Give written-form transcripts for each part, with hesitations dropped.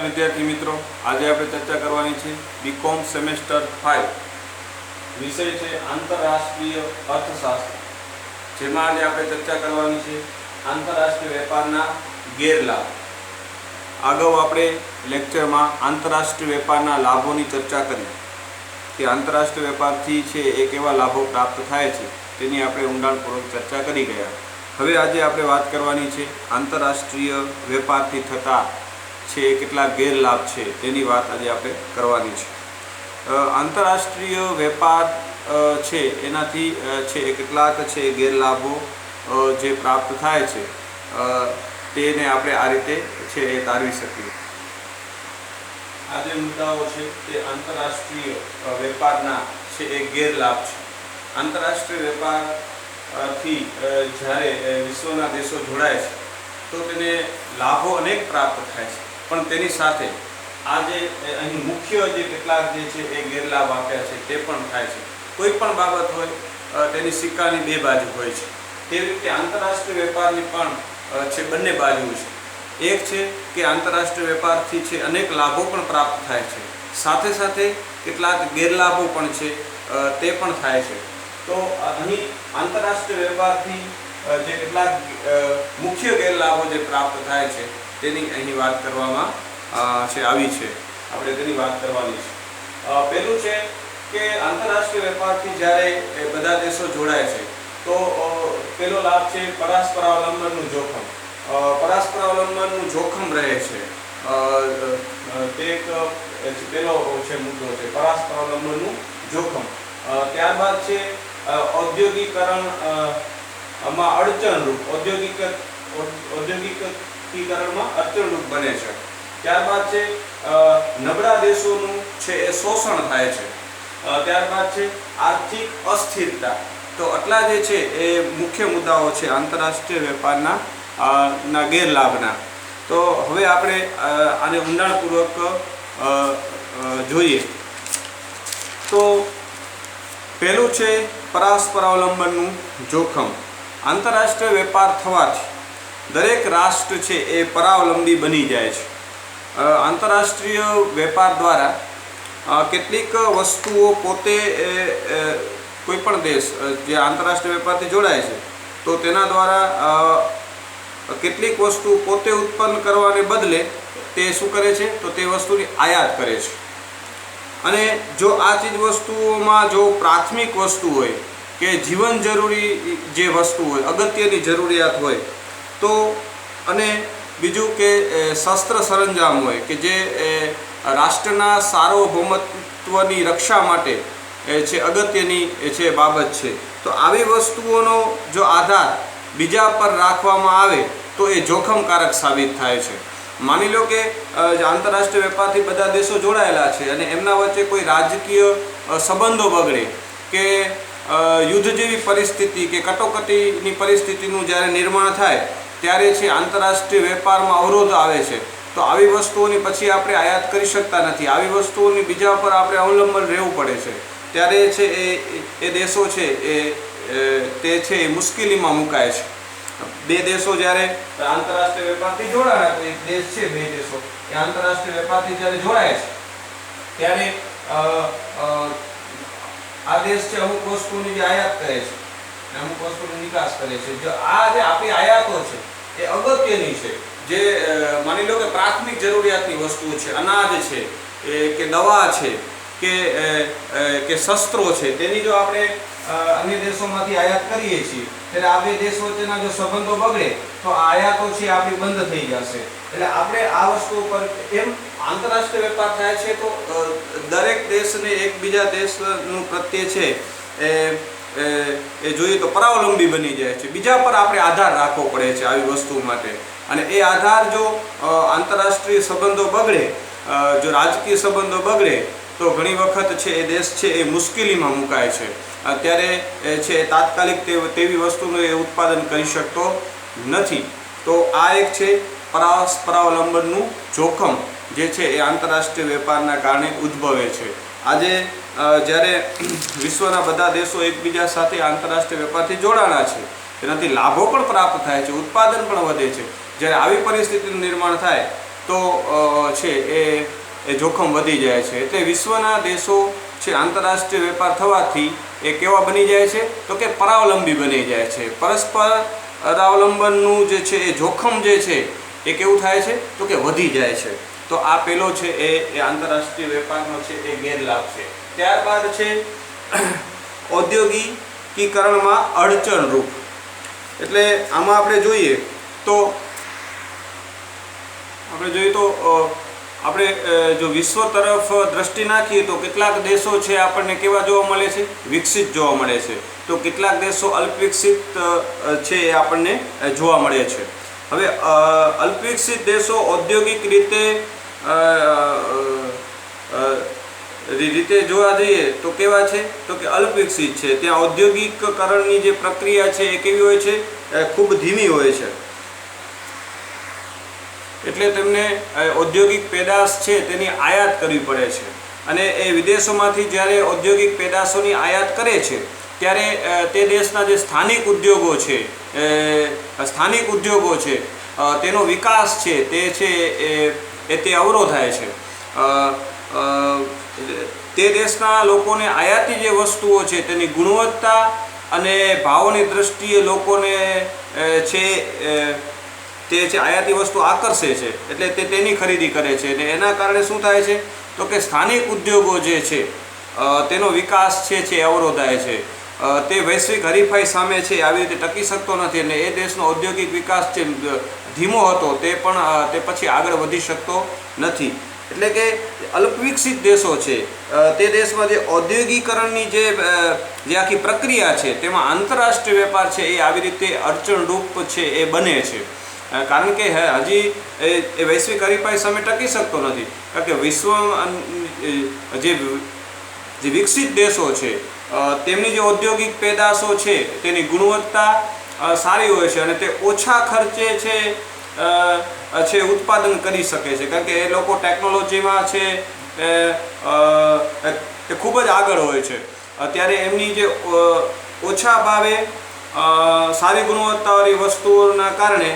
विद्यार्थी मित्रों, आज આપણે ચર્ચા કરવાની છે બીકોમ સેમેસ્ટર 5 વિષય છે આંતરરાષ્ટ્રીય અર્થશાસ્ત્ર, જેમાં આજે આપણે ચર્ચા કરવાની છે આંતરરાષ્ટ્રીય વેપારના ગેરલાભ। અગાઉ આપણે લેક્ચરમાં આંતરરાષ્ટ્રીય વેપારના લાભોની ચર્ચા કરી કે આંતરરાષ્ટ્રીય વેપારથી છે એ કેવા લાભો પ્રાપ્ત થાય છે તેની આપણે ઊંડાણપૂર્વક ચર્ચા કરી ગયા। હવે આજે આપણે વાત કરવાની છે આંતરરાષ્ટ્રીય વેપારથી થતા છે કેટલા ગેરલાભ છે તેની વાત આજે આપણે કરવાની છે। આંતરરાષ્ટ્રીય વેપાર છે એનાથી છે કેટલાક છે ગેરલાભો જે પ્રાપ્ત થાય છે તેને આપણે આ રીતે છે એ તારવી શકીએ। આ જે મુદ્દાઓ છે તે આંતરરાષ્ટ્રીય વેપારના છે એ ગેરલાભ છે। આંતરરાષ્ટ્રીય વેપારથી જ્યારે વિશ્વના દેશો જોડાય છે તો તેને લાભો અનેક પ્રાપ્ત થાય છે, પણ તેની સાથે આ જે અહીં મુખ્ય જે કેટલાક જે છે એ ગેરલાભ આપ્યા છે તે પણ થાય છે। કોઈ પણ બાબત હોય તેની સિક્કાની બે બાજુ હોય છે, તેવી રીતે આંતરરાષ્ટ્રીય વેપારની પણ છે બંને બાજુ છે। એક છે કે આંતરરાષ્ટ્રીય વેપારથી છે અનેક લાભો પણ પ્રાપ્ત થાય છે, સાથે સાથે કેટલાક ગેરલાભો પણ છે તે પણ થાય છે। તો અહીં આંતરરાષ્ટ્રીય વેપારથી જે કેટલાક મુખ્ય ગેરલાભો જે પ્રાપ્ત થાય છે તેની અહીં વાત કરવામાં છે આવી છે, આપણે તેની વાત કરવાની છે। પહેલું છે કે આંતરરાષ્ટ્રીય વેપારથી જ્યારે બધા દેશો જોડાય છે તો પહેલો લાભ છે પરસ્પરાવલંબનનું જોખમ। પરસ્પરાવલંબનનું જોખમ રહે છે, તે એક પહેલો છે મુદ્દો છે પરસ્પરાવલંબનનું જોખમ। ત્યારબાદ છે ઔદ્યોગિકરણ માં અડચણરૂપ ઔદ્યોગિકીકરણમાં અડચણરૂપ બને છે। ત્યારબાદ છે નબળા દેશોનું છે એ શોષણ થાય છે। ત્યારબાદ છે આર્થિક અસ્થિરતા। તો આટલા જે છે એ મુખ્ય મુદ્દાઓ છે આંતરરાષ્ટ્રીય વેપારના ના ગેરલાભના। તો હવે આપણે આને ઊંડાણપૂર્વક જોઈએ તો પહેલું છે પરસ્પરાવલંબનનું જોખમ। આંતરરાષ્ટ્રીય વેપાર થવાથી દરેક રાષ્ટ્ર છે એ પરાવલંબી બની જાય છે। આંતરરાષ્ટ્રીય વેપાર દ્વારા કેટલીક વસ્તુઓ પોતે કોઈપણ દેશ જે આંતરરાષ્ટ્રીય વેપારથી જોડાય છે તો તેના દ્વારા કેટલીક વસ્તુ પોતે ઉત્પન્ન કરવાને બદલે તે શું કરે છે તો તે વસ્તુની આયાત કરે છે। અને જો આ ચીજ વસ્તુઓમાં જો પ્રાથમિક વસ્તુ હોય કે જીવન જરૂરી જે વસ્તુ હોય, અગત્યની જરૂરિયાત હોય તો, અને બીજું કે શસ્ત્ર સરંજામ હોય કે જે રાષ્ટ્રના સાર્વભૌમત્વની રક્ષા માટે છે અગત્યની છે બાબત છે, તો આવી વસ્તુઓનો જો આધાર બીજા પર રાખવામાં આવે તો એ જોખમકારક સાબિત થાય છે। માની લો કે આંતરરાષ્ટ્રીય વેપારથી બધા દેશો જોડાયેલા છે અને એમના વચ્ચે કોઈ રાજકીય સંબંધો બગડે કે યુદ્ધ જેવી પરિસ્થિતિ કે કટોકટીની પરિસ્થિતિનું જ્યારે નિર્માણ થાય ત્યારે છે આંતરરાષ્ટ્રીય વેપારમાં અવરોધ આવે છે, તો આવી વસ્તુઓની પછી આપણે આયાત કરી શકતા નથી, આવી વસ્તુઓની બીજા પર આપણે અવલંબન રહેવું પડે છે, ત્યારે છે એ દેશો છે તે છે એ મુશ્કેલીમાં મુકાય છે। બે દેશો જ્યારે આંતરરાષ્ટ્રીય વેપારથી જોડાયા, એક દેશ છે બે દેશો એ આંતરરાષ્ટ્રીય વેપારથી જ્યારે જોડાય છે ત્યારે આ દેશ છે અમુક વસ્તુની જે આયાત કરે છે અને અમુક વસ્તુનો નિકાસ કરે છે। જો આ જે આપણી આયાતો છે એ અગત્યની છે, જે માની લો કે પ્રાથમિક જરૂરિયાતની વસ્તુઓ છે, અનાજ છે કે દવા છે કે શસ્ત્રો છે, તેની જો આપણે અન્ય દેશોમાંથી આયાત કરીએ છીએ ત્યારે આ બે દેશ વચ્ચેના જો સંબંધો બગડે તો આ આયાતો છે આપણી બંધ થઈ જશે। એટલે આપણે આ વસ્તુ ઉપર એમ આંતરરાષ્ટ્રીય વેપાર થાય છે તો દરેક દેશને એકબીજા દેશનું પ્રત્યે છે એ જોઈએ તો પરાવલંબી બની જાય છે, બીજા પર આપણે આધાર રાખવો પડે છે આવી વસ્તુ માટે। અને એ આધાર જો આંતરરાષ્ટ્રીય સંબંધો બગડે, જો રાજકીય સંબંધો બગડે તો ઘણી વખત છે એ દેશ છે એ મુશ્કેલીમાં મુકાય છે, ત્યારે છે તાત્કાલિક તેવી વસ્તુનું એ ઉત્પાદન કરી શકતો નથી। તો આ એક છે પરસ્પરાવલંબનનું જોખમ જે છે એ આંતરરાષ્ટ્રીય વેપારના કારણે ઉદ્ભવે છે। આજે જ્યારે વિશ્વના બધા દેશો એકબીજા સાથે આંતરરાષ્ટ્રીય વેપારથી જોડાણા છે તેનાથી લાભો પણ પ્રાપ્ત થાય છે, ઉત્પાદન પણ વધે છે। જ્યારે આવી પરિસ્થિતિનું નિર્માણ થાય તો છે એ જોખમ વધી જાય છે. એટલે વિશ્વના દેશો છે આંતરરાષ્ટ્રીય વેપાર થવાથી એ કેવા બની જાય છે તો કે પરાવલંબી બની જાય છે. પરસ્પર પરાવલંબનનું જે છે એ જોખમ જે છે એ કેવું થાય છે તો કે વધી જાય છે. તો આ પેલો છે એ આંતરરાષ્ટ્રીય વેપારનો છે એ ગેરલાભ છે. ત્યારબાદ છે ઔદ્યોગિકીકરણમાં અડચણરૂપ. એટલે આમાં આપણે જોઈએ તો આપણે જો વિશ્વ તરફ દ્રષ્ટિ નાખીએ તો કેટલાક દેશો છે આપણને કેવા જોવા મળે છે, વિકસિત જોવા મળે છે. તો કેટલાક દેશો અલ્પવિકસિત છે એ આપણને જોવા મળે છે. હવે અલ્પવિકસિત દેશો ઔદ્યોગિક રીતે જોવા જઈએ તો કેવા છે તો કે અલ્પવિકસિત છે. ત્યાં ઔદ્યોગિકકરણની જે પ્રક્રિયા છે એ કેવી હોય છે, ખૂબ ધીમી હોય છે. એટલે તેમને ઔદ્યોગિક પેદાશ છે તેની આયાત કરવી પડે છે. અને એ વિદેશોમાંથી જ્યારે ઔદ્યોગિક પેદાશોની આયાત કરે છે ત્યારે તે દેશના જે સ્થાનિક ઉદ્યોગો છે તેનો વિકાસ છે તે અવરોધાય છે. તે દેશના લોકોને આયાતી જે વસ્તુઓ છે તેની ગુણવત્તા અને ભાવોની દ્રષ્ટિએ લોકોને તે છે આયાતી વસ્તુ આકર્ષે છે. એટલે તે તેની ખરીદી કરે છે. અને એના કારણે શું થાય છે તો કે સ્થાનિક ઉદ્યોગો જે છે તેનો વિકાસ છે અવરોધાય છે. તે વૈશ્વિક હરીફાઈ સામે છે આવી રીતે ટકી શકતો નથી. અને એ દેશનો ઔદ્યોગિક વિકાસ જે ધીમો હતો તે પછી આગળ વધી શકતો નથી. એટલે કે અલ્પવિકસિત દેશો છે તે દેશમાં જે ઔદ્યોગિકરણની જે આખી પ્રક્રિયા છે તેમાં આંતરરાષ્ટ્રીય વેપાર છે એ આવી રીતે અડચણરૂપ છે એ બને છે. કારણ કે હજી એ વૈશ્વિક હરીફાઈ સામે ટકી શકતો નથી. કારણ કે વિશ્વમાં જે વિકસિત દેશો છે તેમની જે ઔદ્યોગિક પેદાશો છે તેની ગુણવત્તા સારી હોય છે અને તે ઓછા ખર્ચે છે ઉત્પાદન કરી શકે છે. કારણ કે એ લોકો ટેકનોલોજીમાં છે એ ખૂબ જ આગળ હોય છે. ત્યારે એમની જે ઓછા ભાવે સારી ગુણવત્તાવાળી વસ્તુઓના કારણે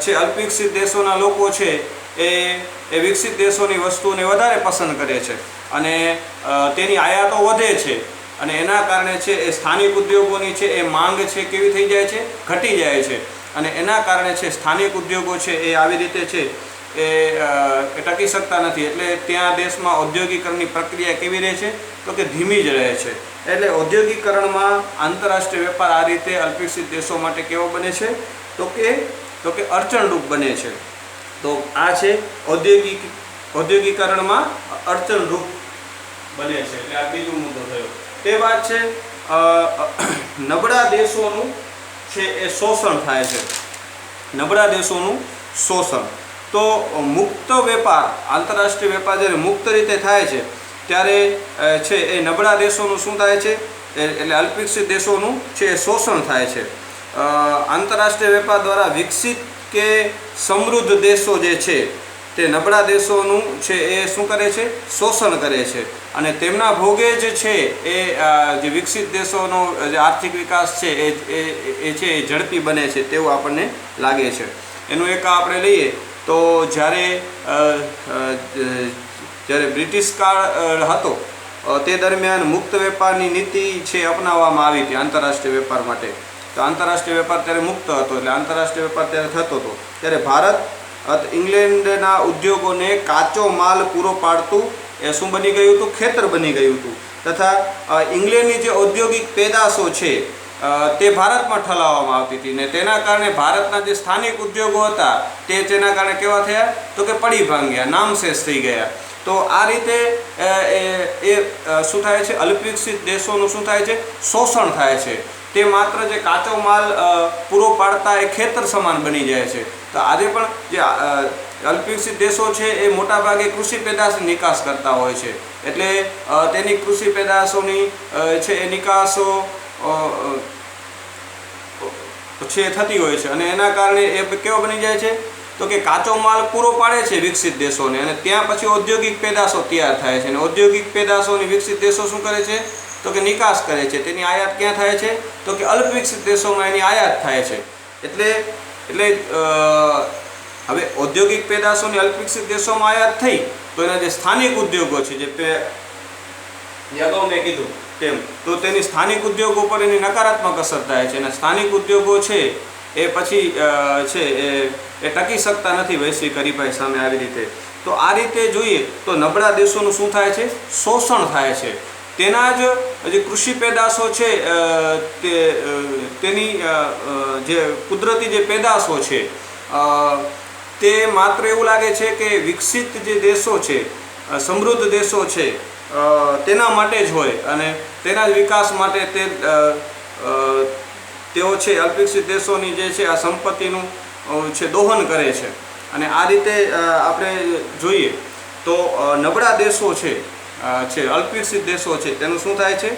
છે અલ્પવિકસિત દેશોના લોકો છે એ વિકસિત દેશોની વસ્તુઓને વધારે પસંદ કરે છે અને તેની આયાતો વધે છે. અને એના કારણે છે એ સ્થાનિક ઉદ્યોગોની છે એ માંગ છે કેવી થઈ જાય છે, ઘટી જાય છે. અને એના કારણે છે સ્થાનિક ઉદ્યોગો છે એ આવી રીતે છે એ ટકી શકતા નથી. એટલે ત્યાં દેશમાં ઔદ્યોગિકરણની પ્રક્રિયા કેવી રહે છે તો કે ધીમી જ રહે છે. એટલે ઔદ્યોગિકરણમાં આંતરરાષ્ટ્રીય વેપાર આ રીતે અલ્પવિકસિત દેશો માટે કેવો બને છે તો કે અડચણરૂપ બને છે. તો આ છે ઔદ્યોગિકરણમાં અડચણરૂપ બને છે. એટલે આ બીજો મુદ્દો થયો. તે બાદ છે નબળા દેશોનું છે એ શોષણ થાય છે. નબળા દેશોનું શોષણ. તો મુક્ત વેપાર, આંતરરાષ્ટ્રીય વેપાર જ્યારે મુક્ત રીતે થાય છે ત્યારે છે એ નબળા દેશોનું શું થાય છે, એટલે અલ્પવિકસિત દેશોનું છે એ શોષણ થાય છે. આંતરરાષ્ટ્રીય વેપાર દ્વારા વિકસિત કે સમૃદ્ધ દેશો જે છે તે નબળા દેશોનું છે એ શું કરે છે, શોષણ કરે છે. અને તેમના ભોગે જ છે એ જે વિકસિત દેશોનો જે આર્થિક વિકાસ છે એ ઝડપી બને છે તેવું આપણને લાગે છે. એનું એક આપણે લઈએ તો જ્યારે બ્રિટિશ કાળ હતો તે દરમિયાન મુક્ત વેપારની નીતિ છે અપનાવવામાં આવી હતી આંતરરાષ્ટ્રીય વેપાર માટે. તો આંતરરાષ્ટ્રીય વેપાર ત્યારે મુક્ત હતો એટલે આંતરરાષ્ટ્રીય વેપાર ત્યારે થતો હતો. ત્યારે ભારત ઇંગ્લેન્ડના ઉદ્યોગોને કાચો માલ પૂરો પાડતું એ શું બની ગયું હતું, ખેતર બની ગયું હતું. તથા ઇંગ્લેન્ડની જે ઔદ્યોગિક પેદાશો છે તે ભારતમાં ઠલાવવામાં આવતી હતી ને તેના કારણે ભારતના જે સ્થાનિક ઉદ્યોગો હતા તેના કારણે કેવા થયા તો કે પડી ભાંગ્યા, નામશેષ થઈ ગયા. તો આ રીતે એ શું થાય છે, અલ્પવિકસિત દેશોનું શું થાય છે, શોષણ થાય છે. તે માત્ર જે કાચો માલ પૂરો પાડતા એ ખેતર સમાન બની જાય છે. તો આજે પણ જે અલ્પવિકસિત દેશો છે એ મોટાભાગે કૃષિ પેદાશની નિકાસ કરતા હોય છે. એટલે તેની કૃષિ પેદાશોની છે એ નિકાસો છે થતી હોય છે અને એના કારણે એ કેવો બની જાય છે તો કે કાચો માલ પૂરો પાડે છે વિકસિત દેશોને અને ત્યાં પછી ઔદ્યોગિક પેદાશો તૈયાર થાય છે. અને ઔદ્યોગિક પેદાશોની વિકસિત દેશો શું કરે છે તો કે નિકાસ કરે છે. તેની આયાત ક્યાં થાય છે તો કે અલ્પવિકસિત દેશોમાં એની આયાત થાય છે. એટલે હવે ઔદ્યોગિક પેદાશોની અલ્પવિકસિત દેશોમાં આયાત થઈ તો એના જે સ્થાનિક ઉદ્યોગો છે, જે અગાઉ મેં કીધું તેમ, તો તેની સ્થાનિક ઉદ્યોગો ઉપર એની નકારાત્મક અસર થાય છે. અને સ્થાનિક ઉદ્યોગો છે એ પછી છે એ ટકી શકતા નથી વૈશ્વિક હરીફાઈ સામે. આવી રીતે તો આ રીતે જોઈએ તો નબળા દેશોનું શું થાય છે? શોષણ થાય છે. તેના જ જે કૃષિ પેદાશો છે તેની જે કુદરતી જે પેદાશો છે તે માત્ર એવું લાગે છે કે વિકસિત જે દેશો છે, સમૃદ્ધ દેશો છે તેના માટે જ હોય અને તેના જ વિકાસ માટે તેઓ છે અલ્પવિકસિત દેશોની જે છે આ સંપત્તિનું છે દોહન કરે છે. અને આ રીતે આપણે જોઈએ તો નબળા દેશો છે અલ્પવિકસિત દેશો છે તેનું શું થાય છે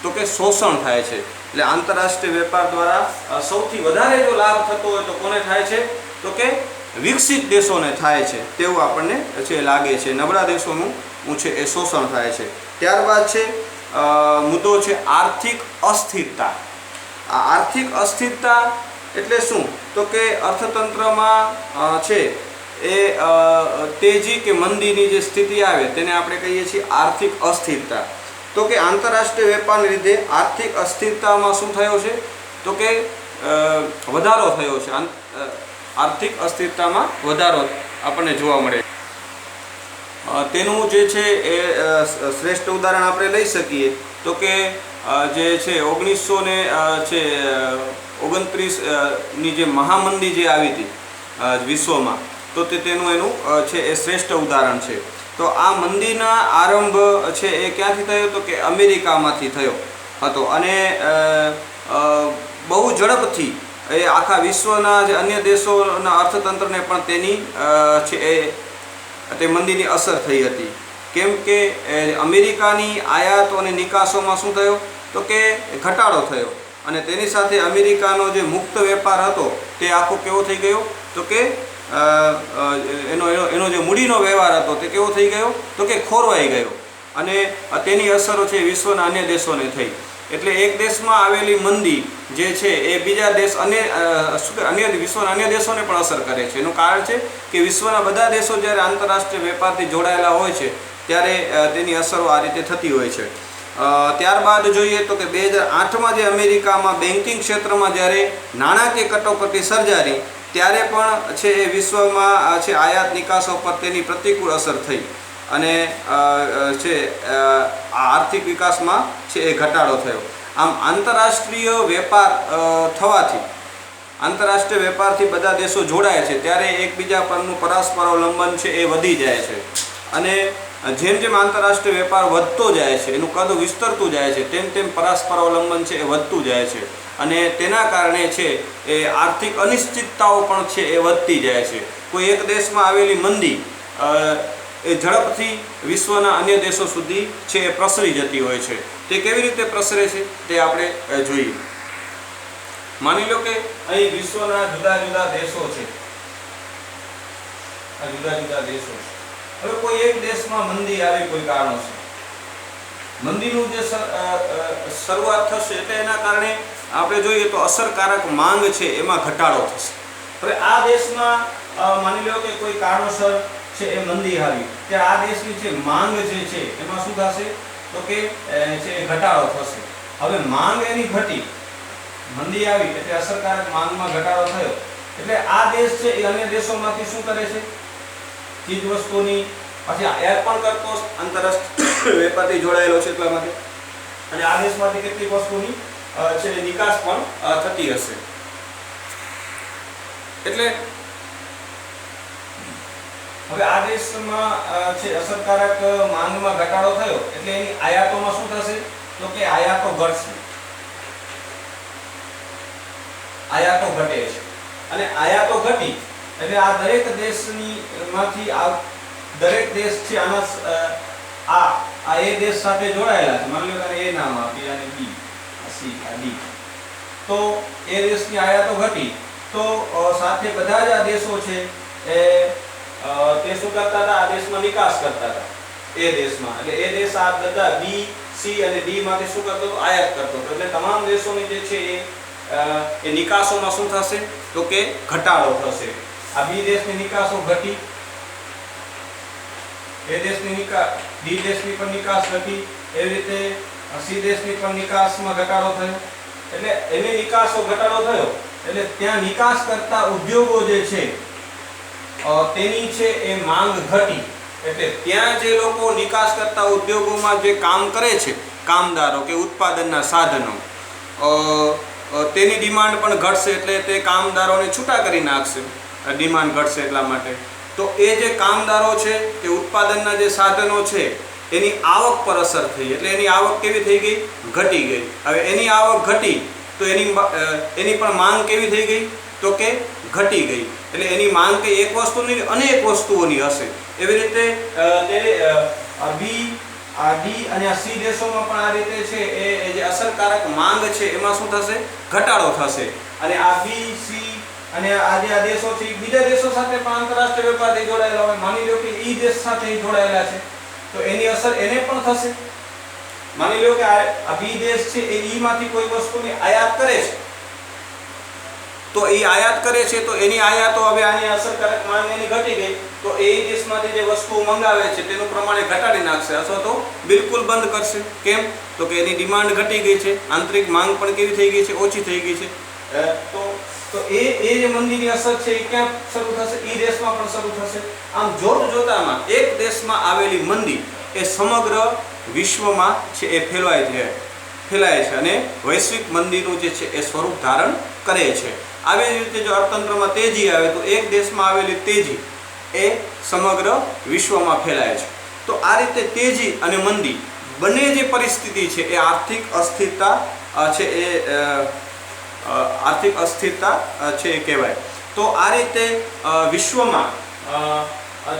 તો કે શોષણ થાય છે. એટલે આંતરરાષ્ટ્રીય વેપાર દ્વારા સૌથી વધારે જો લાભ થતો હોય તો કોને થાય છે તો કે વિકસિત દેશોને થાય છે તેવું આપણને છે લાગે છે. નબળા દેશોનું છે એ શોષણ થાય છે. ત્યારબાદ છે મુદ્દો છે આર્થિક અસ્થિરતા. આ આર્થિક અસ્થિરતા એટલે શું તો કે અર્થતંત્રમાં છે એ તેજી કે મંદીની જે સ્થિતિ આવે તેને આપણે કહીએ છીએ આર્થિક અસ્થિરતા. તો કે આંતરરાષ્ટ્રીય વેપારને લીધે આર્થિક અસ્થિરતામાં શું થયો છે તો કે વધારો થયો છે. આર્થિક અસ્થિરતામાં વધારો આપણને જોવા મળે. તેનું જે છે એ શ્રેષ્ઠ ઉદાહરણ આપણે લઈ શકીએ તો કે જે છે 1929ની જે મહામંદી જે આવી હતી વિશ્વમાં, તો એનું છે એ શ્રેષ્ઠ ઉદાહરણ છે. તો આ મંદીના આરંભ છે એ ક્યાંથી થયો તો કે અમેરિકામાંથી થયો હતો અને બહુ ઝડપથી એ આખા વિશ્વના જે અન્ય દેશોના અર્થતંત્રને પણ તેની છે તે મંદીની અસર થઈ હતી. કેમ કે અમેરિકાની આયાતો અને નિકાસોમાં શું થયો તો કે ઘટાડો થયો અને તેની સાથે અમેરિકાનો જે મુક્ત વેપાર હતો તે આખો કેવો થઈ ગયો તો કે એનો જે મૂડીનો વ્યવહાર હતો તે કેવો થઈ ગયો તો કે ખોરવાઈ ગયો અને તેની અસરો છે વિશ્વના અન્ય દેશોને થઈ. એટલે એક દેશમાં આવેલી મંદી જે છે એ બીજા દેશ અન્ય વિશ્વના અન્ય દેશોને પણ અસર કરે છે. એનું કારણ છે કે વિશ્વના બધા દેશો જ્યારે આંતરરાષ્ટ્રીય વેપારથી જોડાયેલા હોય છે ત્યારે તેની અસરો આ રીતે થતી હોય છે. ત્યારબાદ જોઈએ તો કે 2008માં જે અમેરિકામાં બેન્કિંગ ક્ષેત્રમાં જ્યારે નાણાકીય કટોકટી સર્જાઈ ત્યારે પણ છે એ વિશ્વમાં છે આયાત નિકાસો પર તેની પ્રતિકૂળ અસર થઈ અને છે આર્થિક વિકાસમાં છે એ ઘટાડો થયો. આમ આંતરરાષ્ટ્રીય વેપારથી બધા દેશો જોડાય છે ત્યારે એકબીજા પરનું પરસ્પર અવલંબન છે એ વધી જાય છે અને જેમ જેમ આંતરરાષ્ટ્રીય વેપાર વધતો જાય છે, એનું કદ વિસ્તરતું જાય છે, તેમ તેમ પરસ્પર અવલંબન છે એ વધતું જાય છે અને તેના કારણે છે એ આર્થિક અનિશ્ચિતતાઓ પણ છે એ વધતી જાય છે. કોઈ એક દેશમાં આવેલી મંદી એ ઝડપથી વિશ્વના અન્ય દેશો સુધી છે એ પ્રસરી જતી હોય છે. તે કેવી રીતે પ્રસરે છે તે આપણે જોઈએ. માની લો કે અહીં વિશ્વના જુદા જુદા દેશો છે. હવે કોઈ એક દેશમાં મંદી આવી કોઈ કારણોસર, મંદીનું જે શરૂઆત થશે એટલે એના કારણે આપણે જોઈએ તો અસરકારક માંગ છે એમાં ઘટાડો થશે. હવે આ દેશમાં માની લો કે કોઈ કારણોસર છે એ મંદી આવી ત્યારે આ દેશની જે માંગ જે છે એમાં શું થશે તો કે છે ઘટાડો થશે. હવે માંગ એની ઘટી, મંદી આવી એટલે અસરકારક માંગમાં ઘટાડો થયો એટલે આ દેશ છે એ અન્ય દેશોમાંથી શું કરે છે ચીજ વસ્તુની પછી આયાત પણ કરતો આંતરરાષ્ટ્રીય વેપારથી જોડાયેલો છે એટલા માટે અને આ દેશમાંથી કેટલીક વસ્તુની છે નિકાસ પણ થતી હશે. એટલે હવે આ દેશમાં છે અસરકારક માંગમાં ઘટાડો થયો એટલે એની આયાતોમાં શું થશે તો કે આયાતો ઘટશે, આયાતો ઘટે છે અને આયાતો ઘટી એટલે આ દરેક દેશની માંથી દરેક દેશ છે આના એ દેશ સાથે જોડાયેલા છે. માની લો કે એ નામ આપી અને બી સી આ ડી, તો એ દેશની આયાતો ઘટી તો સાથે બધા જ આ દેશો છે એ તે શું કરતા હતા, આ દેશમાં નિકાસ કરતા હતા એ દેશમાં. એટલે એ દેશ આ બધા બી સી અને ડી માંથી શું કરતો હતો આયાત કરતો હતો. એટલે તમામ દેશોની જે છે એ નિકાસોમાં શું થશે તો કે ઘટાડો થશે. આ બી દેશની નિકાસો ઘટી, એ દેશની નિકાસ, ડી દેશની પણ નિકાસ ઘટી, એવી રીતે સી દેશની પણ નિકાસમાં ઘટાડો થયો. એટલે એની નિકાસો ઘટાડો થયો એટલે ત્યાં નિકાસ કરતા ઉદ્યોગો જે છે તેની છે એ માંગ ઘટી. એટલે ત્યાં જે લોકો નિકાસ કરતા ઉદ્યોગોમાં જે કામ કરે છે, કામદારો કે ઉત્પાદનના સાધનો, તેની ડિમાન્ડ પણ ઘટશે. એટલે તે કામદારોને છૂટા કરી નાખશે, ડિમાન્ડ ઘટશે એટલા માટે. તો એ જે કામદારો છે તે ઉત્પાદનના જે સાધનો છે એની આવક પર અસર થઈ. એટલે એની આવક કેવી થઈ ગઈ? ઘટી ગઈ. હવે એની આવક ઘટી તો એની પણ માંગ કેવી થઈ ગઈ? તો કે ઘટી ગઈ. એટલે એની માંગ કે એક વસ્તુની અનેક વસ્તુઓની હશે. એવી રીતે બી, ડી અને સી દેશોમાં પણ આ રીતે છે એ જે અસરકારક માંગ છે એમાં શું થશે? ઘટાડો થશે. અને આ બી, સી અને આ જે આ દેશો છે બીજા દેશો સાથે પણ આંતરરાષ્ટ્રીય વેપારથી જોડાયેલા હોય. માની લો કે ઈ દેશ સાથે જોડાયેલા છે તો એની અસર એને પણ થશે. માની લો કે આ બી દેશ છે એ ઈ માંથી કોઈ વસ્તુની આયાત કરે છે, તો એ આયાત કરે છે તો એની આયાતો હવે આની અસરકારક માંગ એની ઘટી ગઈ તો એ દેશમાંથી જે વસ્તુઓ મંગાવે છે તેનું પ્રમાણે ઘટાડી નાખશે અથવા તો બિલકુલ બંધ કરશે. કેમ? તો કે એની ડિમાન્ડ ઘટી ગઈ છે, આંતરિક માંગ પણ કેવી થઈ ગઈ છે? ઓછી થઈ ગઈ છે. તો એ જે મંદીની અસર છે એ ક્યાં શરૂ થશે? ઈ દેશમાં પણ શરૂ થશે. આમ જોતજોતામાં એક દેશમાં આવેલી મંદી એ સમગ્ર વિશ્વમાં છે એ ફેલાય છે અને વૈશ્વિક મંદીનું જે છે એ સ્વરૂપ ધારણ કરે છે. આવી જ રીતે જો અર્થતંત્રમાં તેજી આવે તો એક દેશમાં આવેલી તેજી એ સમગ્ર વિશ્વમાં ફેલાય છે. તો આ રીતે તેજી અને મંદી બંને જે પરિસ્થિતિ છે એ આર્થિક અસ્થિરતા છે એ કહેવાય. તો આ રીતે વિશ્વમાં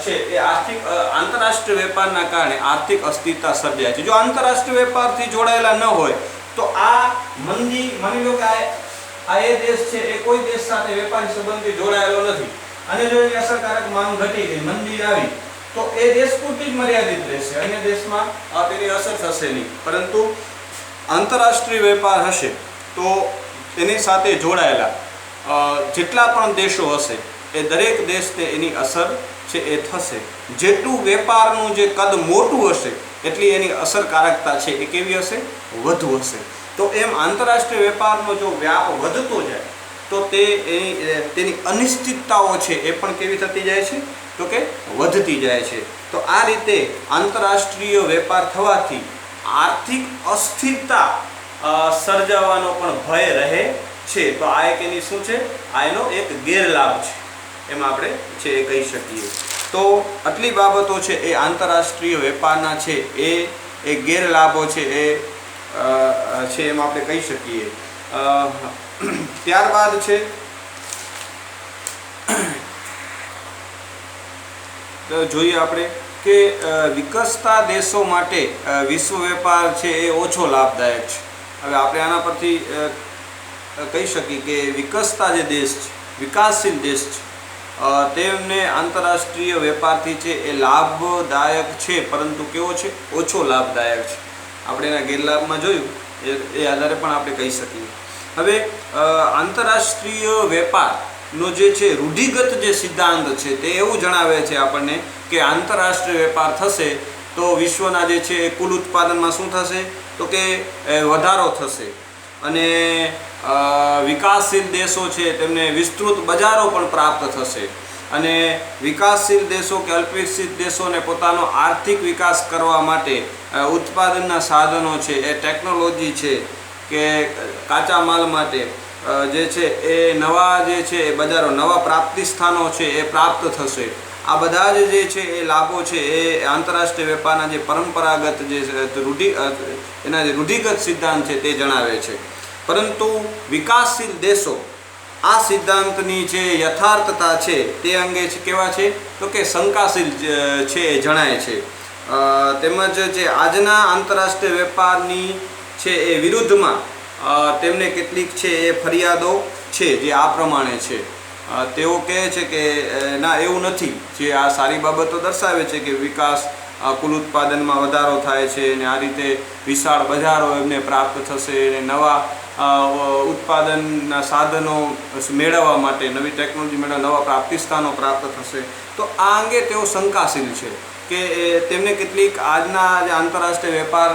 છે એ આંતરરાષ્ટ્રીય વેપારના કારણે આર્થિક અસ્થિરતા સર્જાય છે. જો આંતરરાષ્ટ્રીય વેપારથી જોડાયેલા ન હોય તો આ મંદી, માની લો કે આ એ દેશ છે એ કોઈ દેશ સાથે વેપારી સંબંધથી જોડાયેલો નથી અને જો એની અસરકારક માંગ ઘટી ગઈ, મંદી આવી તો એ દેશ પૂરતી જ મર્યાદિત રહેશે, અન્ય દેશમાં તેની અસર થશે નહીં. પરંતુ આંતરરાષ્ટ્રીય વેપાર હશે તો એની સાથે જોડાયેલા જેટલા પણ દેશો હશે એ દરેક દેશને એની અસર છે એ થશે. જેટલું વેપારનું જે કદ મોટું હશે એટલી એની અસરકારકતા છે એ કેવી હશે? વધુ હશે. તો એમ આંતરરાષ્ટ્રીય વેપારનો જો વ્યાપ વધતો જાય તો તેની અનિશ્ચિતતાઓ છે એ પણ કેવી થતી જાય છે? તો કે વધતી જાય છે. તો આ રીતે આંતરરાષ્ટ્રીય વેપાર થવાથી આર્થિક અસ્થિરતા સર્જાવાનો પણ ભય રહે છે. તો આ એક એની શું છે? આ એનો એક ગેરલાભ છે, એમાં આપણે છે એ કહી શકીએ. તો આટલી બાબતો છે એ આંતરરાષ્ટ્રીય વેપારના છે એ ગેરલાભો છે એ એમાં આપણે કહી શકીએ. ત્યારબાદ છે જોઈએ આપણે કે વિકસતા દેશો માટે વિશ્વ વેપાર છે એ ઓછો લાભદાયક છે. હવે આપણે આના પરથી કહી શકીએ કે વિકસતા જે દેશ છે, વિકાસશીલ દેશ છે, તેમને આંતરરાષ્ટ્રીય વેપારથી છે એ લાભદાયક છે, પરંતુ કેવો છે? ઓછો લાભદાયક છે. આપણે એના ગેરલાભમાં જોયું એ આધારે પણ આપણે કહી શકીએ. હવે આંતરરાષ્ટ્રીય વેપારનો જે છે રૂઢિગત જે સિદ્ધાંત છે તે એવું જણાવે છે આપણને કે આંતરરાષ્ટ્રીય વેપાર થશે તો વિશ્વના જે છે કુલ ઉત્પાદનમાં શું થશે? તો કે વધારો થશે અને વિકાસશીલ દેશો છે તેમને વિસ્તૃત બજારો પણ પ્રાપ્ત થશે અને વિકાસશીલ દેશો કે અલ્પવિકસિત દેશોને પોતાનો આર્થિક વિકાસ કરવા માટે ઉત્પાદનના સાધનો છે, એ ટેકનોલોજી છે કે કાચા માલ માટે જે છે એ નવા જે છે એ બજારો, નવા પ્રાપ્તિ સ્થાનો છે એ પ્રાપ્ત થશે. આ બધા જ જે છે એ લાભો છે એ આંતરરાષ્ટ્રીય વેપારના જે પરંપરાગત જે એના જે રૂઢિગત સિદ્ધાંત છે તે જણાવે છે. પરંતુ વિકાસશીલ દેશો આ સિદ્ધાંતની જે યથાર્થતા છે તે અંગે કેવા છે? તો કે શંકાશીલ છે એ જણાય છે. તેમજ જે આજના આંતરરાષ્ટ્રીય વેપારની છે એ વિરુદ્ધમાં તેમને કેટલીક છે એ ફરિયાદો છે જે આ પ્રમાણે છે. તેઓ કહે છે કે ના, એવું નથી. જે આ સારી બાબતો દર્શાવે છે કે વિકાસ કુલ ઉત્પાદનમાં વધારો થાય છે અને આ રીતે વિશાળ બજારો એમને પ્રાપ્ત થશે અને નવા ઉત્પાદનના સાધનો મેળવવા માટે નવી ટેકનોલોજી મેળવવા નવા પ્રાપ્તિસ્થાનો પ્રાપ્ત થશે. તો આ અંગે તેઓ શંકાશીલ છે કે તેમને કેટલીક આજના જે આંતરરાષ્ટ્રીય વેપાર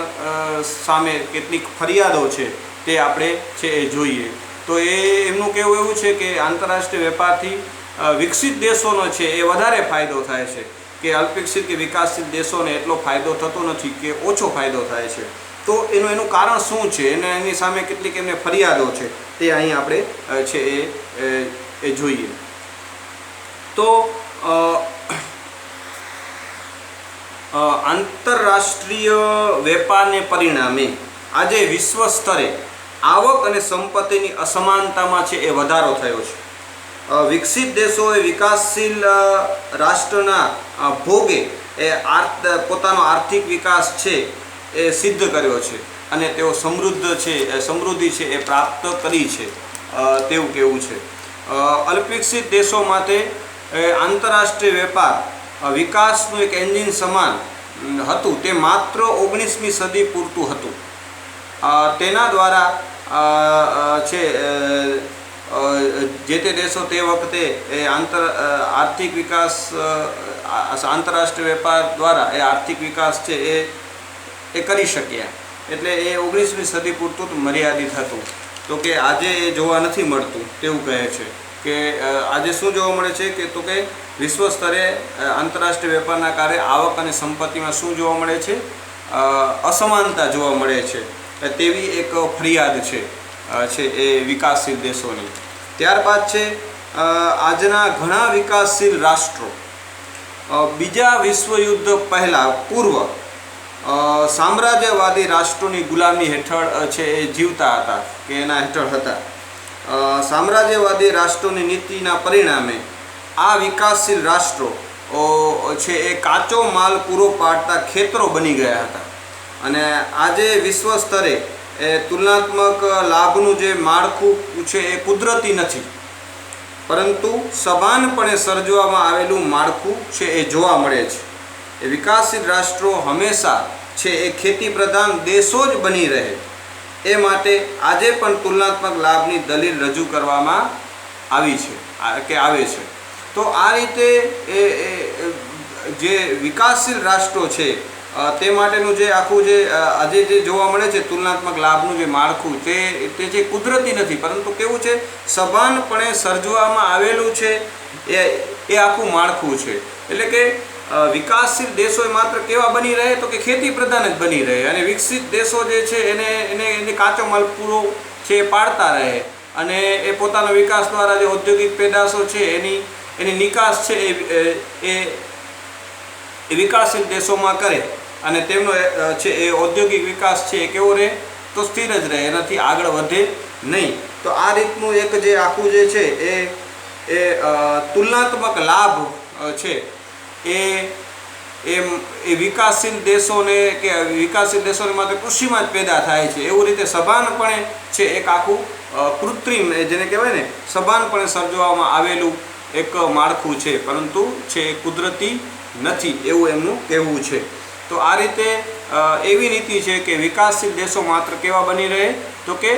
સામે કેટલીક ફરિયાદો છે તે આપણે છે એ જોઈએ. તો એમનું કહેવું એવું છે કે આંતરરાષ્ટ્રીય વેપારથી વિકસિત દેશોનો છે એ વધારે ફાયદો થાય છે કે અલ્પવિકસિત કે વિકાસશીલ દેશોને એટલો ફાયદો થતો નથી કે ઓછો ફાયદો થાય છે. તો એનું કારણ શું છે અને એની સામે કેટલીક એમને ફરિયાદો છે તે અહીં આપણે છે એ જોઈએ. તો આંતરરાષ્ટ્રીય વેપારને પરિણામે આજે વિશ્વ સ્તરે આવક અને સંપત્તિની અસમાનતામાં છે એ વધારો થયો છે. વિકસિત દેશોએ વિકાસશીલ રાષ્ટ્રના ભોગે એ પોતાનો આર્થિક વિકાસ છે એ સિદ્ધ કર્યો છે અને તેઓ સમૃદ્ધિ છે એ પ્રાપ્ત કરી છે તેવું કહેવું છે. અલ્પવિકસિત દેશો માટે આંતરરાષ્ટ્રીય વેપાર વિકાસનું એક એન્જિન સમાન હતું. તે માત્ર 19મી સદી પૂરતું હતું. તેના દ્વારા છે જે તે દેશો તે વખતે એ આર્થિક વિકાસ આંતરરાષ્ટ્રીય વેપાર દ્વારા એ આર્થિક વિકાસ છે એ કરી શક્યા. એટલે એ 19મી સદી પૂરતું મર્યાદિત હતું. તો કે આજે એ જોવા નથી મળતું તેવું કહે છે કે આજે શું જોવા મળે છે કે વિશ્વ સ્તરે આંતરરાષ્ટ્રીય વેપારના કારણે આવક અને સંપત્તિમાં શું જોવા મળે છે? અસમાનતા જોવા મળે છે તેવી એક ફરિયાદ છે એ વિકાસશીલ દેશોની. ત્યારબાદ છે આજના ઘણા વિકાસશીલ રાષ્ટ્રો બીજા વિશ્વયુદ્ધ પહેલાં પૂર્વ સામ્રાજ્યવાદી રાષ્ટ્રોની ગુલામી હેઠળ છે એ જીવતા હતા કે એના હેઠળ હતા. સામ્રાજ્યવાદી રાષ્ટ્રોની નીતિના પરિણામે આ વિકાસશીલ રાષ્ટ્રો છે એ કાચો માલ પૂરો પાડતા ખેતરો બની ગયા હતા. અને આજે વિશ્વ સ્તરે એ તુલનાત્મક લાભનું જે માળખું છે એ કુદરતી નથી પરંતુ સભાનપણે સર્જવામાં આવેલું માળખું છે એ જોવા મળે છે. એ વિકાસશીલ રાષ્ટ્રો હંમેશા છે એ ખેતી પ્રધાન દેશો જ બની રહે એ માટે આજે પણ તુલનાત્મક લાભની દલીલ રજૂ કરવામાં આવી છે કે આવે છે. તો આ રીતે જે વિકાસશીલ રાષ્ટ્રો છે તે માટેનું જે આખું જે આજે જે જોવા મળે છે તુલનાત્મક લાભનું જે માળખું તે જે કુદરતી નથી પરંતુ કેવું છે સભાનપણે સર્જવામાં આવેલું છે એ આખું માળખું છે. એટલે કે વિકાસશીલ દેશો માત્ર કેવા બની રહે તો કે ખેતી પ્રધાન જ બની રહે અને વિકસિત દેશો જે છે એને કાચો માલ પૂરો છે પાડતા રહે અને એ પોતાનો વિકાસ દ્વારા જે ઔદ્યોગિક પેદાશો છે એની નિકાસ છે એ વિકાસશીલ દેશોમાં કરે અને તેમનો છે એ ઔદ્યોગિક વિકાસ છે એ કેવો રહે તો સ્થિર જ રહે, એનાથી આગળ વધે નહીં. તો આ રીતનું એક જે આખું જે છે એ તુલનાત્મક લાભ છે એ વિકાસશીલ દેશોને કે વિકાસશીલ દેશોને માત્ર કૃષિમાં જ પેદા થાય છે એવું રીતે સભાનપણે છે એક આખું કૃત્રિમ જેને કહેવાય ને સભાનપણે સર્જવામાં આવેલું એક માળખું છે પરંતુ છે કુદરતી નથી એવું એમનું કહેવું છે. તો આ રીતે એવી નીતિ છે કે વિકાસશીલ દેશો માત્ર કેવા બની રહે તો કે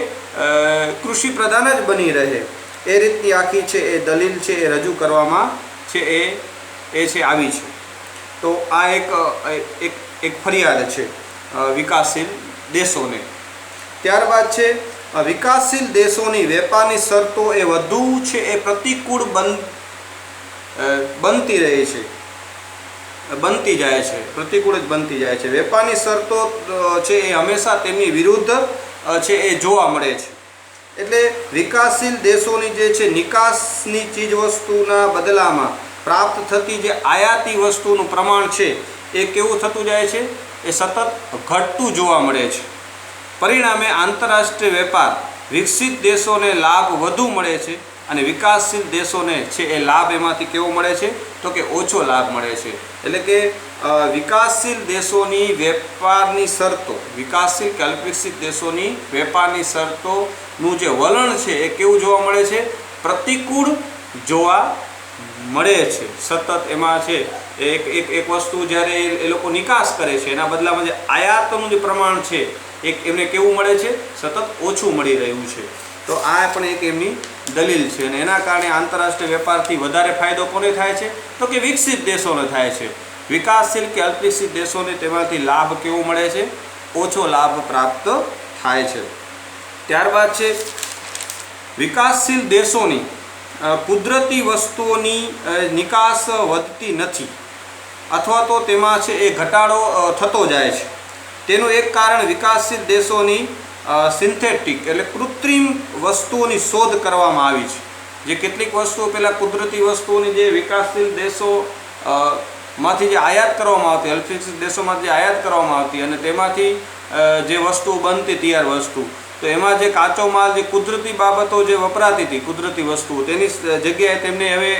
કૃષિ પ્રધાન જ બની રહે એ રીતની આખી છે એ દલીલ છે એ રજૂ કરવામાં છે એ છે આવી છે. તો આ એક ફરિયાદ છે વિકાસશીલ દેશોને. ત્યારબાદ છે વિકાસશીલ દેશોની વેપારની શરતો એ વધુ છે એ પ્રતિકૂળ બનતી રહે છે બનતી જાય છે પ્રતિકૂળ જ બનતી જાય છે. વેપારની શરતો છે એ હંમેશા તેમની વિરુદ્ધ છે એ જોવા મળે છે. એટલે વિકાસશીલ દેશોની જે છે નિકાસની ચીજવસ્તુના બદલામાં પ્રાપ્ત થતી જે આયાતી વસ્તુનું પ્રમાણ છે એ કેવું થતું જાય છે એ સતત ઘટતું જોવા મળે છે. પરિણામે આંતરરાષ્ટ્રીય વેપાર વિકસિત દેશોને લાભ વધુ મળે છે અને વિકાસશીલ દેશોને છે એ લાભ એમાંથી કેવો મળે છે તો કે ઓછો લાભ મળે છે. એટલે કે વિકાસશીલ દેશોની વેપારની શરતો વિકાસશીલ કે અલ્પવિકસિત દેશોની વેપારની શરતોનું જે વલણ છે એ કેવું જોવા મળે છે પ્રતિકૂળ જોવા મળે છે સતત એમાં છે એક વસ્તુ જ્યારે એ લોકો નિકાસ કરે છે એના બદલામાં જે આયાતનું જે પ્રમાણ છે એમને કેવું મળે છે? સતત ઓછું મળી રહ્યું છે. તો આ પણ એક એમની દલીલ છે અને એના કારણે આંતરરાષ્ટ્રીય વેપારથી વધારે ફાયદો કોને થાય છે? તો કે વિકસિત દેશોને થાય છે. વિકાસશીલ કે અલ્પવિકસિત દેશોને તેમાંથી લાભ કેવો મળે છે? ઓછો લાભ પ્રાપ્ત થાય છે. ત્યારબાદ છે વિકાસશીલ દેશોની કુદરતી વસ્તુઓની નિકાસ વધતી નથી અથવા તો તેમાં છે એ ઘટાડો થતો જાય છે. તેનું એક કારણ વિકાસશીલ દેશોની સિન્થેટિક એટલે કૃત્રિમ વસ્તુઓની શોધ કરવામાં આવી છે. જે કેટલીક વસ્તુઓ પહેલાં કુદરતી વસ્તુઓની જે વિકાસશીલ દેશો માંથી જે આયાત કરવામાં આવતી, અલ્પવિકસિત દેશોમાંથી જે આયાત કરવામાં આવતી અને તેમાંથી જે વસ્તુ બનતી તૈયાર વસ્તુ, તો એમાં જે કાચો માલ જે કુદરતી બાબતો જે વપરાતી હતી કુદરતી વસ્તુઓ તેની જગ્યાએ તેમને હવે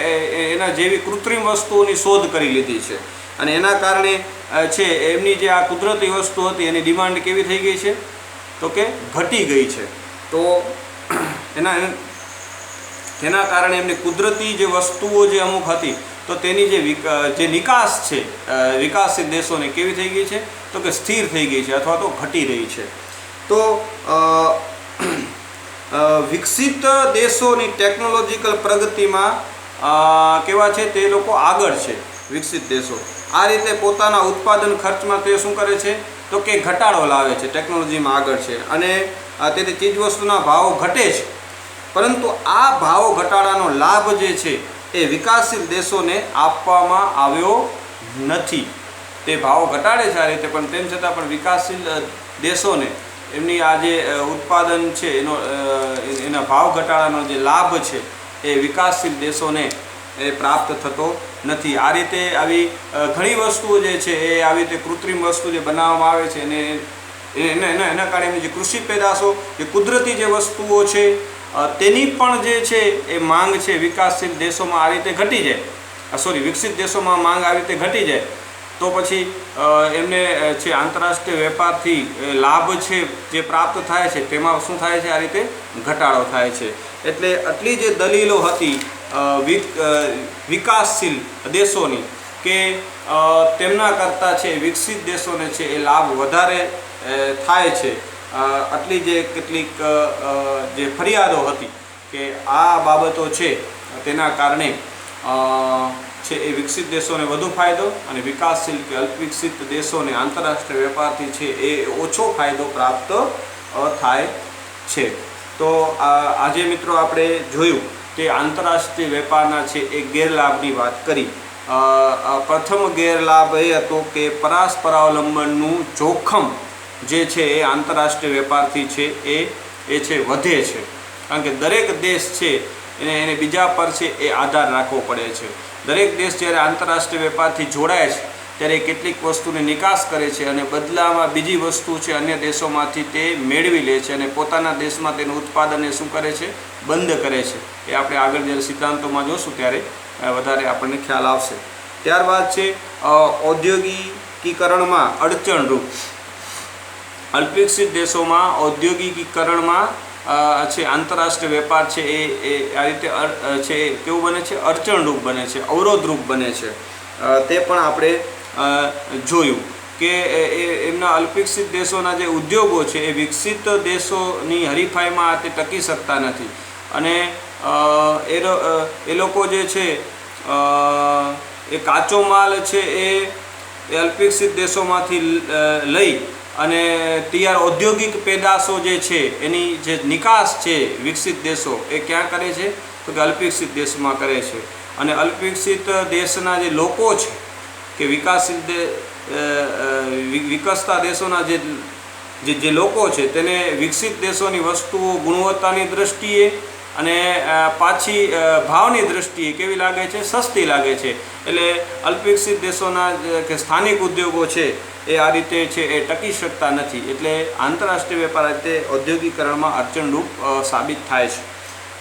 એના જેવી કૃત્રિમ વસ્તુઓની શોધ કરી લીધી છે અને એના કારણે છે એમની જે આ કુદરતી વસ્તુ હતી એની ડિમાન્ડ કેવી થઈ ગઈ છે? તો કે ઘટી ગઈ છે. તો તેના કારણે એમની કુદરતી જે વસ્તુઓ જે અમુક હતી તો તેની જે નિકાસ છે વિકાસશીલ દેશોને કેવી થઈ ગઈ છે? તો કે સ્થિર થઈ ગઈ છે અથવા તો ઘટી રહી છે. તો વિકસિત દેશોની ટેકનોલોજીકલ પ્રગતિમાં કેવા છે? તે લોકો આગળ છે વિકસિત દેશો. આ રીતે પોતાના ઉત્પાદન ખર્ચમાં તે શું કરે છે? તો કે ઘટાડો લાવે છે, ટેકનોલોજીમાં આગળ છે અને તેથી ચીજવસ્તુના ભાવો ઘટે છે. પરંતુ આ ભાવો ઘટાડાનો લાભ જે છે એ વિકાસશીલ દેશોને આપવામાં આવ્યો નથી. તે ભાવો ઘટાડે છે આ રીતે, પણ તેમ છતાં પણ વિકાસશીલ દેશોને એમની આ જે ઉત્પાદન છે એના ભાવ ઘટાડાનો જે લાભ છે એ વિકાસશીલ દેશોને એ પ્રાપ્ત થતો નથી. આ રીતે આવી ઘણી વસ્તુઓ જે છે એ આવી રીતે કૃત્રિમ વસ્તુ જે બનાવવામાં આવે છે અને એના કારણે જે કૃષિ પેદાશો જે કુદરતી જે વસ્તુઓ છે તેની પણ જે છે એ માંગ છે વિકાસશીલ દેશોમાં આ રીતે ઘટી જાય, વિકસિત દેશોમાં માંગ આવી રીતે ઘટી જાય તો પછી એમને છે આંતરરાષ્ટ્રીય વેપારથી લાભ છે જે પ્રાપ્ત થાય છે તેમાં શું થાય છે? આ રીતે ઘટાડો થાય છે. એટલે આટલી જે દલીલો હતી વિકાસશીલ દેશોની કે તેમના કરતાં છે વિકસિત દેશોને છે એ લાભ વધારે થાય છે, આટલી જે કેટલીક જે ફરિયાદો હતી કે આ બાબતો છે તેના કારણે છે એ વિકસિત દેશોને વધુ ફાયદો અને વિકાસશીલ કે અલ્પવિકસિત દેશોને આંતરરાષ્ટ્રીય વેપારથી છે એ ઓછો ફાયદો પ્રાપ્ત થાય છે. તો આજે મિત્રો આપણે જોયું તે આંતરરાષ્ટ્રીય વેપારના છે એ ગેરલાભની વાત કરી. પ્રથમ ગેરલાભ એ હતો કે પરસ્પરાવલંબનનું જોખમ જે છે એ આંતરરાષ્ટ્રીય વેપારથી છે એ છે વધે છે, કારણ કે દરેક દેશ છે એને બીજા પર છે એ આધાર રાખવો પડે છે. દરેક દેશ જ્યારે આંતરરાષ્ટ્રીય વેપારથી જોડાય છે ત્યારે કેટલીક વસ્તુની નિકાસ કરે છે અને બદલામાં બીજી વસ્તુ છે અન્ય દેશોમાંથી તે મેળવી લે છે અને પોતાના દેશમાં તેનું ઉત્પાદનને શું કરે છે? બંધ કરે છે. એ આપણે આગળ જ્યારે સિદ્ધાંતોમાં જોશું ત્યારે વધારે આપણને ખ્યાલ આવશે. ત્યારબાદ છે ઔદ્યોગિકીકરણમાં અડચણરૂપ. અલ્પવિકસિત દેશોમાં ઔદ્યોગિકીકરણમાં છે આંતરરાષ્ટ્રીય વેપાર છે એ આ રીતે છે કેવું બને છે? અડચણરૂપ બને છે, અવરોધરૂપ બને છે. તે પણ આપણે જોયું કે એમના અલ્પવિકસિત દેશોના જે ઉદ્યોગો છે એ વિકસિત દેશોની હરીફાઈમાં તે ટકી શકતા નથી અને એ લોકો જે છે એ કાચો માલ છે એ અલ્પવિકસિત દેશોમાંથી લઈ અને તૈયાર ઔદ્યોગિક પેદાશો જે છે એની જે નિકાસ છે વિકસિત દેશો એ ક્યાં કરે છે? તો કે અલ્પવિકસિત દેશમાં કરે છે. અને અલ્પવિકસિત દેશના જે લોકો છે કે વિકસતા દેશોના જે લોકો છે તેને વિકસિત દેશોની વસ્તુઓ ગુણવત્તાની દૃષ્ટિએ અને પાછી ભાવની દૃષ્ટિએ કેવી લાગે છે? સસ્તી લાગે છે. એટલે અલ્પવિકસિત દેશોના કે સ્થાનિક ઉદ્યોગો છે એ આ રીતે છે એ ટકી શકતા નથી. એટલે આંતરરાષ્ટ્રીય વેપાર રીતે ઔદ્યોગિકરણમાં અડચણરૂપ સાબિત થાય છે.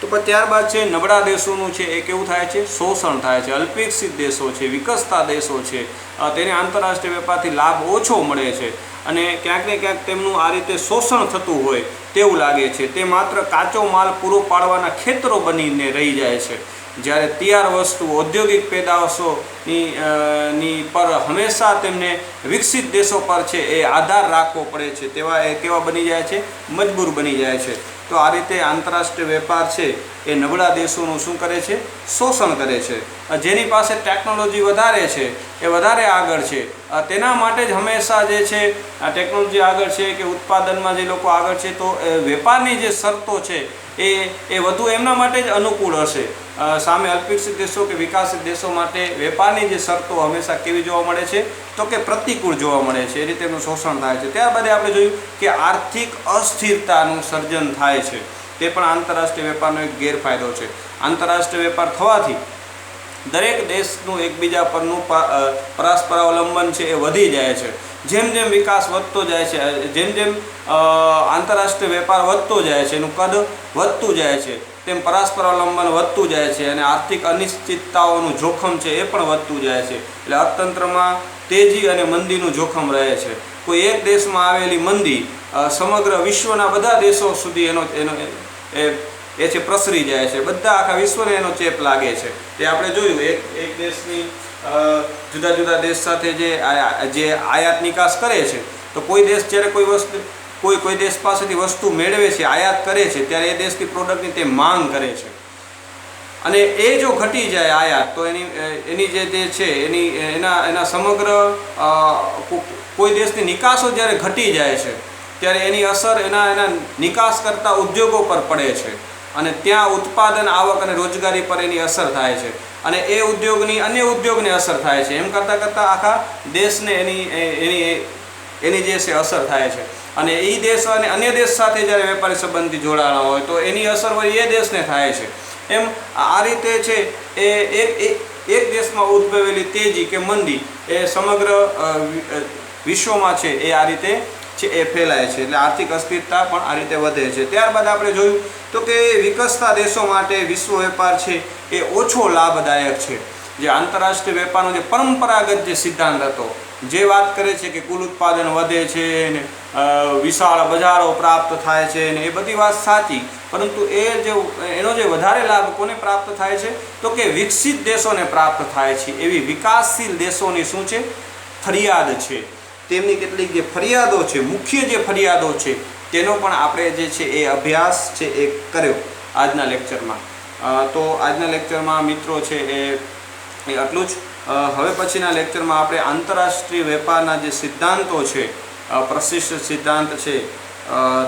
તો પણ ત્યારબાદ છે નબળા દેશોનું છે એ કેવું થાય છે? શોષણ થાય છે. અલ્પવિકસિત દેશો છે, વિકસતા દેશો છે તેને આંતરરાષ્ટ્રીય વેપારથી લાભ ઓછો મળે છે અને ક્યાંક ને ક્યાંક તેમનું આ રીતે શોષણ થતું હોય તેવું લાગે છે. તે માત્ર કાચો માલ પૂરો પાડવાના ખેતરો બનીને રહી જાય છે. જ્યારે તૈયાર વસ્તુ ઔદ્યોગિક પેદાશોની પર હંમેશા તેમને વિકસિત દેશો પર છે એ આધાર રાખવો પડે છે, તેવા એ કેવા બની જાય છે, મજબૂર બની જાય છે. તો આ રીતે આંતરરાષ્ટ્રીય વેપાર છે એ નબળા દેશોનું શું કરે છે, શોષણ કરે છે. જેની પાસે ટેકનોલોજી વધારે છે એ વધારે આગળ છે, તેના માટે જ હંમેશા જે છે આ ટેકનોલોજી આગળ છે કે ઉત્પાદનમાં જે લોકો આગળ છે, તો વેપારની જે શરતો છે એ વધુ એમના માટે જ અનુકૂળ હશે. સામે અલ્પવિકસિત દેશો કે વિકસિત દેશો માટે વેપારની જે શરતો હંમેશા કેવી જોવા મળે છે, તો કે પ્રતિકૂળ જોવા મળે છે. એ રીતે એનું શોષણ થાય છે. ત્યારબાદ આપણે જોયું કે આર્થિક અસ્થિરતાનું સર્જન થાય છે. તે પણ આંતરરાષ્ટ્રીય વેપારનો એક ગેરફાયદો છે. આંતરરાષ્ટ્રીય વેપાર થવાથી દરેક દેશનું એકબીજા પરનું પરસ્પર અવલંબન છે એ વધી જાય છે. જેમ જેમ વિકાસ વધતો જાય છે, જેમ જેમ આંતરરાષ્ટ્રીય વેપાર વધતો જાય છે, એનું કદ વધતું જાય છે, તેમ પરસ્પર અવલંબન વધતું જાય છે અને આર્થિક અનિશ્ચિતતાઓનું જોખમ છે એ પણ વધતું જાય છે. એટલે અર્થતંત્રમાં તેજી અને મંદીનું જોખમ રહે છે. કોઈ એક દેશમાં આવેલી મંદી સમગ્ર વિશ્વના બધા દેશો સુધી એ છે પ્રસરી જાય છે. બધા આખા વિશ્વને એનો ચેપ લાગે છે. તે આપણે જોયું એક દેશની જુદા જુદા દેશ સાથે જે આયાત નિકાસ કરે છે, તો કોઈ દેશ જ્યારે કોઈ દેશ પાસેથી વસ્તુ મેળવે છે, આયાત કરે છે, ત્યારે એ દેશની પ્રોડક્ટની તે માંગ કરે છે અને એ જો ઘટી જાય આયાત, તો એની જે છે એના સમગ્ર કોઈ દેશની નિકાસો જ્યારે ઘટી જાય છે, ત્યારે એની અસર એના નિકાસ કરતા ઉદ્યોગો પર પડે છે અને ત્યાં ઉત્પાદન, આવક અને રોજગારી પર એની અસર થાય છે અને એ ઉદ્યોગની અન્ય ઉદ્યોગને અસર થાય છે. એમ કરતાં કરતાં આખા દેશને એની જે છે અસર થાય છે અને એ દેશ અને અન્ય દેશ સાથે જ્યારે વેપારી સંબંધથી જોડાણા હોય તો એની અસર હોય એ દેશને થાય છે. એમ આ રીતે છે એક દેશમાં ઉદ્ભવેલી તેજી કે મંદી એ સમગ્ર વિશ્વમાં છે એ આ રીતે છે એ ફેલાય છે. એટલે આર્થિક અસ્થિરતા પણ આ રીતે વધે છે. ત્યારબાદ આપણે જોયું તો કે વિકસતા દેશો માટે વિશ્વ વેપાર છે એ ઓછો લાભદાયક છે. જે આંતરરાષ્ટ્રીય વેપારનો જે પરંપરાગત જે સિદ્ધાંત હતો, જે વાત કરે છે કે કુલ ઉત્પાદન વધે છે ને વિશાળ બજારો પ્રાપ્ત થાય છે ને એ બધી વાત સાચી, પરંતુ એનો જે વધારે લાભ કોને પ્રાપ્ત થાય છે, તો કે વિકસિત દેશોને પ્રાપ્ત થાય છે. એવી વિકાસશીલ દેશોની શું છે, ફરિયાદ છે. તેમની કેટલીક જે ફરિયાદો છે, મુખ્ય જે ફરિયાદો છે, તેનો પણ આપણે જે છે એ અભ્યાસ છે એ કર્યો આજના લેક્ચરમાં. તો આજના લેક્ચરમાં મિત્રો છે એ આટલું જ. હવે પછીના લેક્ચરમાં આપણે આંતરરાષ્ટ્રીય વેપારના જે સિદ્ધાંતો છે, પ્રશિષ્ટ સિદ્ધાંત છે,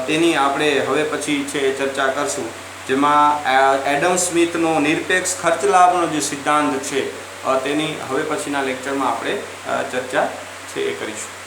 તેની આપણે હવે પછી છે એ ચર્ચા કરશું. જેમાં એડમ સ્મિથનો નિરપેક્ષ ખર્ચ લાભનો જે સિદ્ધાંત છે તેની હવે પછીના લેક્ચરમાં આપણે ચર્ચા છે એ કરીશું.